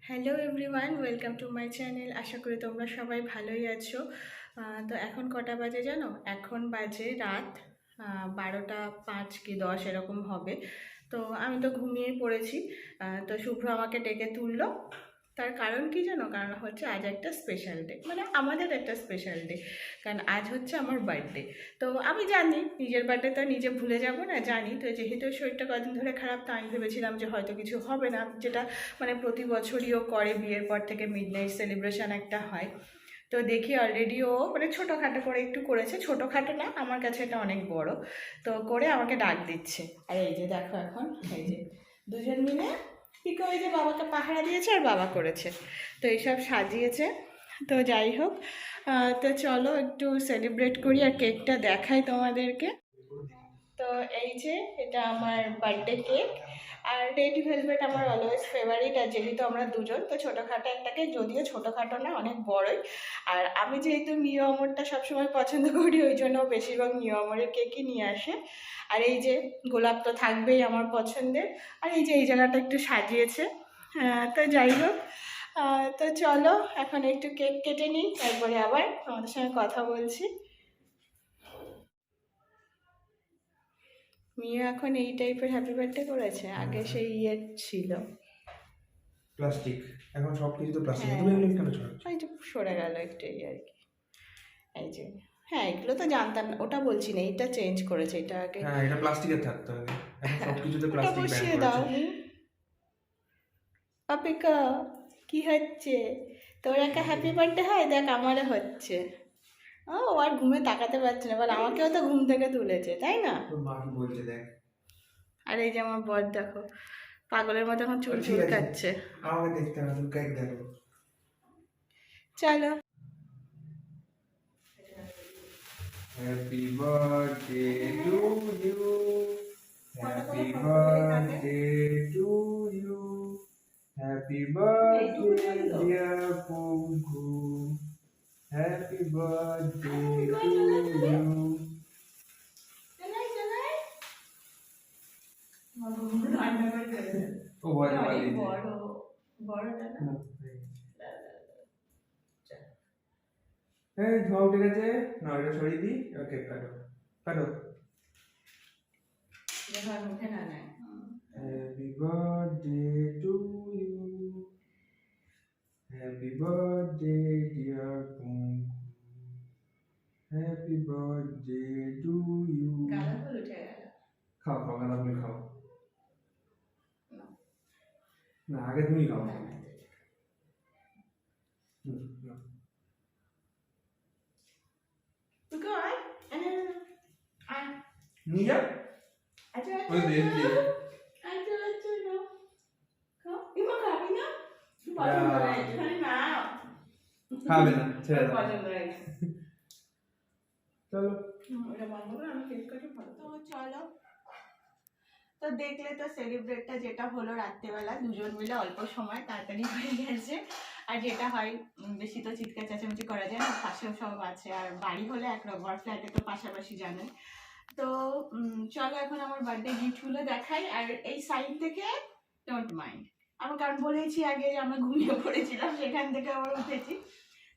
Hello everyone, welcome to my channel. আশা করি তোমরা সবাই ভালোই আছো। তো এখন কটা বাজে জানো? এখন বাজে রাত 12টা 5 কি 10 এরকম হবে। তো আমি তো ঘুমিয়েই পড়েছি। তো শুভ্র আমাকে ডেকে তুললো। তার কারণ কি জানো? কারণ হচ্ছে আজ একটা স্পেশাল ডে, মানে আমাদের একটা স্পেশাল ডে। কারণ আজ হচ্ছে আমার বার্থডে। তো আমি জানি নিজের বার্থডে তো নিজে ভুলে যাব না, জানি। তো যেহেতু শরীরটা কদিন ধরে খারাপ, তো আমি ভেবেছিলাম যে হয়তো কিছু হবে না, যেটা মানে প্রতি বছরই ও করে, বিয়ের পর থেকে মিডনাইট সেলিব্রেশন একটা হয়। তো দেখি অলরেডি ও মানে ছোটোখাটো করে একটু করেছে, ছোটোখাটো না, আমার কাছে এটা অনেক বড়। তো করে আমাকে ডাক দিচ্ছে। আর এই যে দেখো, এখন এই যে দুজন মিলে পিকো, ওই যে বাবাকে পাহারা দিয়েছে আর বাবা করেছে, তো এইসব সাজিয়েছে। তো যাই হোক, তো চলো একটু সেলিব্রেট করি আর কেকটা দেখাই তোমাদেরকে। তো এই যে এটা আমার বার্থডে কেক। আর রেড ভেলভেট আমার অলওয়েজ ফেভারিট। আর যেহেতু আমরা দুজন, তো ছোটোখাটো একটা কেক, যদিও ছোটোখাটো না, অনেক বড়ই। আর আমি যেহেতু মিও আমরটা সবসময় পছন্দ করি, ওই জন্য বেশিরভাগ মিও আমরের কেকই নিয়ে আসে। আর এই যে গোলাপ তো থাকবেই আমার পছন্দের। আর এই যে এই জায়গাটা একটু সাজিয়েছে। তো যাই হোক, তো চলো এখন একটু কেক কেটে নিই, তারপরে আবার আমাদের সঙ্গে কথা বলছি। মিয়া এখন এই টাইপের হ্যাপি বার্থডে করেছে, আগে সেই ইয়ে ছিল প্লাস্টিক। এখন সবকিছু তো প্লাস্টিক। হ্যাঁ, তুমি এগুলো কেন ছড়াচ্ছ? ওই যে সরে গেল একটু এই আর কি। এই যে হ্যাঁ, এগুলো তো জানতাম না, ওটা বলছি না, এটা চেঞ্জ করেছে, এটা আগে। হ্যাঁ, এটা প্লাস্টিকের থাকতো আগে। এখন হ্যাঁ, সবকিছুতে ওটা প্লাস্টিক ব্যান বসিয়ে দাও করেছে। নি। অপিকা, কি হচ্ছে? তোর একটা হ্যাপি বার্থডে হয়, দেখ আমারও হচ্ছে। ও আর ঘুমে তাকাতে পারছে না, বল আমাকেও তো ঘুম থেকে তুলেছে, তাই না? তোর মা কি বলছে দেখ। আর এই যে আমার বর দেখো, পাগলের মতো এখন চুল ঠিক আছে, কাটছে। আমাকে দেখতে হবে, তুমি কেক দেখো। চলো। Happy birthday to you, happy birthday to you, happy birthday dear Panku, happy birthday to you. ও বড় বড়টা না। এই ধোয়া উঠে গেছে, না এটা সরিয়ে দিই। ওকে, কাটো কাটো। মুখে না নেয়। Happy birthday to you, happy birthday dear Panku, happy birthday to you. গালা ফুল উঠে গেল। খাও খাও, গাঁদা ফুল খাও। না, আগে তুমি খাও। নাও। নিয়ে যা। ওই দে দে। খাবে না, ছেড়ে দাও। চলো। তো চলো, তো দেখলে তো সেলিব্রেটটা যেটা হলো রাত্রেবেলা, দুজন মিলে অল্প সময় তাড়াতাড়ি হয়ে গেছে। আর যেটা হয়, বেশি তো চিৎকার চেঁচামেচি করা যায় না, পাশেও সব আছে, আর বাড়ি হলে একরকম, আর ফ্ল্যাটে তো পাশাপাশি জানেন। তো চলো এখন আমার বার্থডে গিফটগুলো দেখাই। আর এই সাইড থেকে ডোন্ট মাইন্ড, আমার কারণ বলেছি আগে যে আমরা ঘুমিয়ে পড়েছিলাম, সেখান থেকে আবার উঠেছি।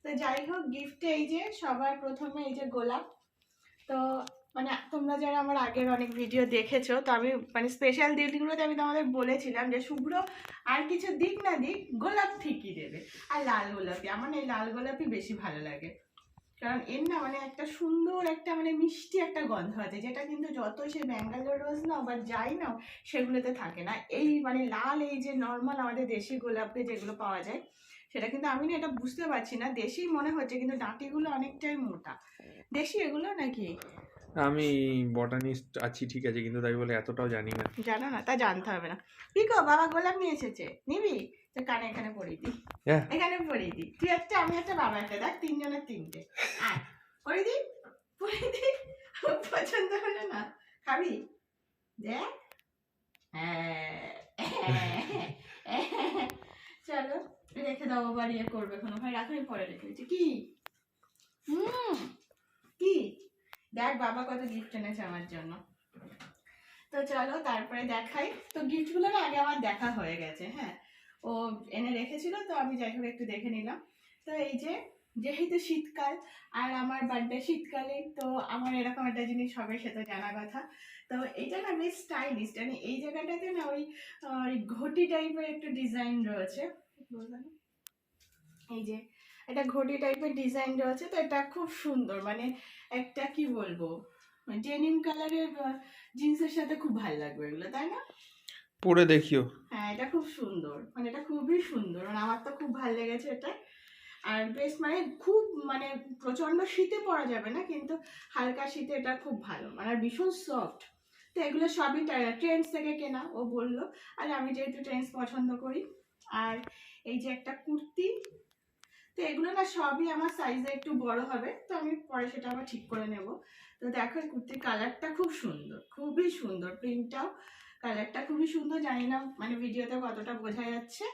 তো যাই হোক, গিফটে এই যে সবার প্রথমে এই যে গোলাপ। তো মানে তোমরা যারা আমার আগের অনেক ভিডিও দেখেছো, তো আমি মানে স্পেশাল দিনগুলোতে আমি তোমাদের বলেছিলাম যে শুভ্র আর কিছু দিক না দিক, গোলাপ ঠিকই দেবে। আর লাল গোলাপি, আমার এই লাল গোলাপই বেশি ভালো লাগে, কারণ এর না মানে একটা সুন্দর একটা মানে মিষ্টি একটা গন্ধ আছে, যেটা কিন্তু যত সে ব্যাঙ্গালোর রোজ নাও বা যাই নাও সেগুলোতে থাকে না। এই মানে লাল, এই যে নর্মাল আমাদের দেশি গোলাপে যেগুলো পাওয়া যায়, সেটা কিন্তু আমি না এটা বুঝতে পারছি না, দেশি মনে হচ্ছে কিন্তু ডাঁটিগুলো অনেকটাই মোটা। দেশি এগুলো নাকি? আমি বটানিস্ট আছি ঠিক আছে, কিন্তু তাই বলে এতটাও জানি না। জানো না, তা জানতে হবে না। কি গো, বাবা গোলাপ নিয়ে এসেছে, নিবি? তো কানে এখানে পরিয়ে দিই, এখানে পরিয়ে দিই, তুই একটা, আমি একটা, বাবা একটা, দেখ তিনজনের তিনটে। আয় পরিয়ে দিই, পরিয়ে দিই। পছন্দ হলো না? খাবি? দেখ। চলো রেখে দাও, আবার ইয়ে করবে কোনো ভাই, রাখো, পরে রেখে দিচ্ছি। কি কি দেখ, বাবা কত গিফট এনেছে আমার জন্য। তো চলো তারপরে দেখাই। তো গিফটগুলো না আগে আমার দেখা হয়ে গেছে, হ্যাঁ, ও এনে রেখেছিল, আমি যাই হোক একটু দেখে নিলাম। তো এই যে যেহেতু শীতকাল আর আমার বার্থডে শীতকালে, তো আমার এরকম একটা জিনিস হবে সেটা জানা কথা। তো এটা না বেশ স্টাইলিশ, মানে এই জায়গাটাতে না ওই ঘটি টাইপের একটু ডিজাইন রয়েছে, এই যে এটা ঘটি টাইপের ডিজাইন রয়েছে। তো এটা খুব সুন্দর, মানে একটা কি বলবো, ডেনিম কালারের জিন্সের সাথে খুব ভালো লাগবে এগুলো, তাই না? পরে দেখিও। হ্যাঁ, এটা খুব সুন্দর, মানে এটা খুবই সুন্দর, মানে আমার তো খুব ভালো লেগেছে এটা। আর বেশ মানে খুব মানে প্রচন্ড শীতে পরা যাবে না, কিন্তু হালকা শীতে এটা খুব ভালো, মানে ভীষণ সফট। তো এগুলো সবই ট্রেন্ডস থেকে কেনা, ও বললো। আর আমি যেহেতু ট্রেন্ডস পছন্দ করি। আর এই যে একটা কুর্তি, তো এগুলো না সবই আমার সাইজে একটু বড় হবে, তো আমি পরে সেটা আবার ঠিক করে নেব। তো দেখো এই কুর্তির কালারটা খুব সুন্দর, খুবই সুন্দর, প্রিন্টটাও কালারটা খুবই সুন্দর, জানি না মানে ভিডিওতে কতটা বোঝা যাচ্ছে।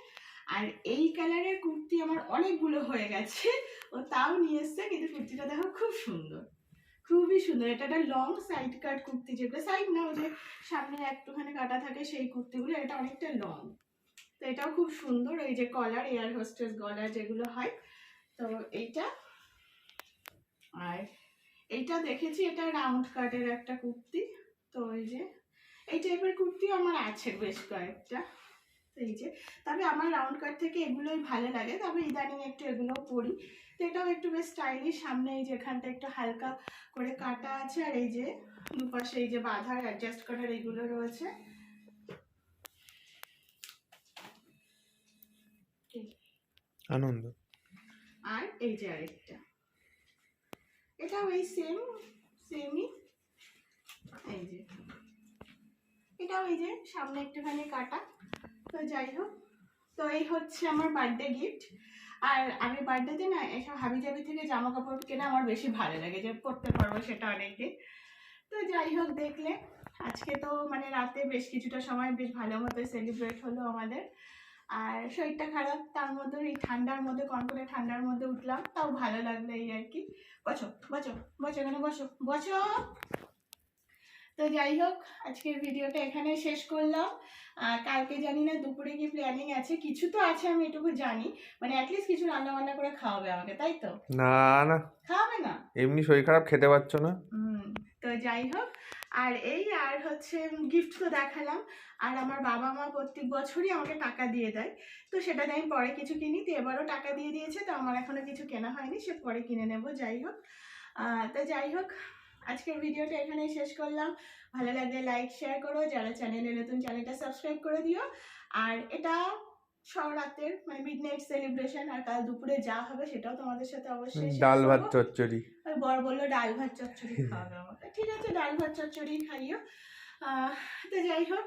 আর এই কালারের কুর্তি আমার অনেকগুলো হয়ে গেছে, ও তাও নিয়ে এসছে, কিন্তু কুর্তিটা দেখো খুব সুন্দর, খুবই সুন্দর। এটা একটা লং সাইড কাট কুর্তি, যেগুলো সাইড না, ওই যে সামনে একটুখানি কাটা থাকে সেই কুর্তিগুলো, এটা অনেকটা লং। তো এটাও খুব সুন্দর, এই যে কলার, এয়ার হোস্টেস গলার যেগুলো হয়, তো এইটা। আর এইটা দেখেছি, এটা রাউন্ড কাটের একটা কুর্তি। তো এই যে এই টাইপের কুর্তি আমার আছে বেশ কয়েকটা। এই যে, তবে আমার রাউন্ড কাট থেকে এগুলোই ভালো লাগে, তবে ইদানিং একটু এগুলোও পরি। তো এটাও একটু বেশ স্টাইলিশ, সামনে এই যে এখানটা একটু হালকা করে কাটা আছে, আর এই যে দুপাশে এই যে বাঁধার অ্যাডজাস্ট করার এগুলো রয়েছে। আনন্দ। আর এই যে আরেকটা, এটাও এই সেমই, এই যে এটাও এই যে সামনে একটুখানি কাটা। তো যাই হোক, তো এই হচ্ছে আমার বার্থডে গিফট। আর আমি বার্থডেতে না এসব হাবিজাবি থেকে জামা কাপড় কেনা আমার বেশি ভালো লাগে, যে পরতে পারবো সেটা অনেকদিন। তো যাই হোক, দেখলে আজকে তো মানে রাতে বেশ কিছুটা সময় বেশ ভালো মতো সেলিব্রেট হলো আমাদের। আর শরীরটা খারাপ, তার মধ্যে এই ঠান্ডার মধ্যে, কনকনে ঠান্ডার মধ্যে উঠলাম, তাও ভালো লাগলো এই আর কি। বসো বসো বসো, এখানে বসো বসো। তো যাই হোক, আজকের ভিডিওটা এখানে শেষ করলাম। কালকে জানি না দুপুরে কি প্ল্যানিং আছে, কিছু তো আছে আমি এটুকু জানি, মানে অ্যাটলিস্ট কিছু রান্না বান্না করে খাওয়াবে আমাকে, তাই তো? না না, খাওয়াবে না? এমনি শরীর খারাপ, খেতে পারছো না। তো যাই হোক, আর এই আর হচ্ছে গিফট তো দেখালাম। আর আমার বাবা মা প্রত্যেক বছরই আমাকে টাকা দিয়ে দেয়, তো সেটা দিয়ে আমি পরে কিছু কিনি। তো এবারও টাকা দিয়ে দিয়েছে, তো আমার এখনো কিছু কেনা হয়নি, সে পরে কিনে নেব। যাই হোক, তো যাই হোক, আজকের ভিডিওটা এখানেই শেষ করলাম। ভালো লাগলে লাইক শেয়ার করো, যারা চ্যানেলে নতুন চ্যানেলটা সাবস্ক্রাইব করে দিও। আর এটা রাতের মানে মিডনাইট সেলিব্রেশন, আর কাল দুপুরে যা হবে সেটাও তোমাদের সাথে অবশ্যই শেয়ার ডাল ভাত করবো। চচ্চড়ি। ওই বর বললো ডাল ভাত চচ্চড়ি খাওয়াবে আমাকে, ঠিক আছে ডাল ভাত চচ্চড়ি খাইও। তো যাই হোক,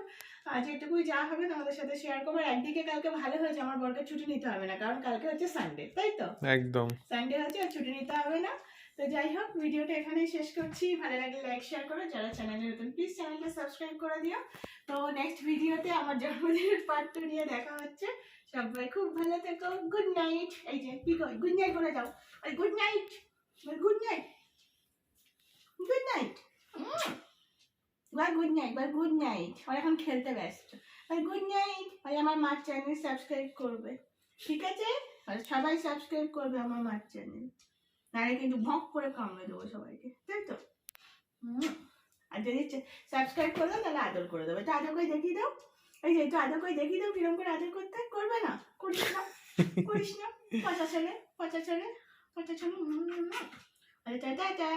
যেটুকুই যা হবে তোমাদের সাথে শেয়ার করবো। আর একদিকে কালকে ভালো হয়েছে, আমার বরকে ছুটি নিতে হবে না, কারণ কালকে হচ্ছে সানডে, তাই তো? একদম। সানডে হচ্ছে, আর ছুটি নিতে হবে না। তো যাই হোক, ভিডিওটা এখানেই শেষ করছি। ভালো লাগলে লাইক শেয়ার করো, যারা চ্যানেলে নতুন প্লিজ চ্যানেলটা সাবস্ক্রাইব করে দিও। তো নেক্সট ভিডিওতে আমার জন্মদিনের পার্ট 2 নিয়ে দেখা হচ্ছে। সবাই খুব ভালো থেকো, গুড নাইট। এই যে কি কই, গুড নাইট বলে যাও, good night, good night, good night, bye good night, bye good night. ওরা এখন খেলতে ব্যস্ত। Bye good night. আর আমার মার চ্যানেল সাবস্ক্রাইব করবে, ঠিক আছে? আর সবাই সাবস্ক্রাইব করবে আমার মার চ্যানেল, নাহলে কিন্তু ভক করে কামড়ে দেবো সবাইকে, তাই তো? আর যদি সাবস্ক্রাইব করে দাও তাহলে আদর করে দেবো। তো আদর করে দেখিয়ে দাও, এই যে একটু আদর করে দেখিয়ে দাও কিরকম করে আদর করতে হয়। করবে না? করিস না, করিস না, পচা ছেলে, পচা ছেলে, পচা ছেলে। টাটা।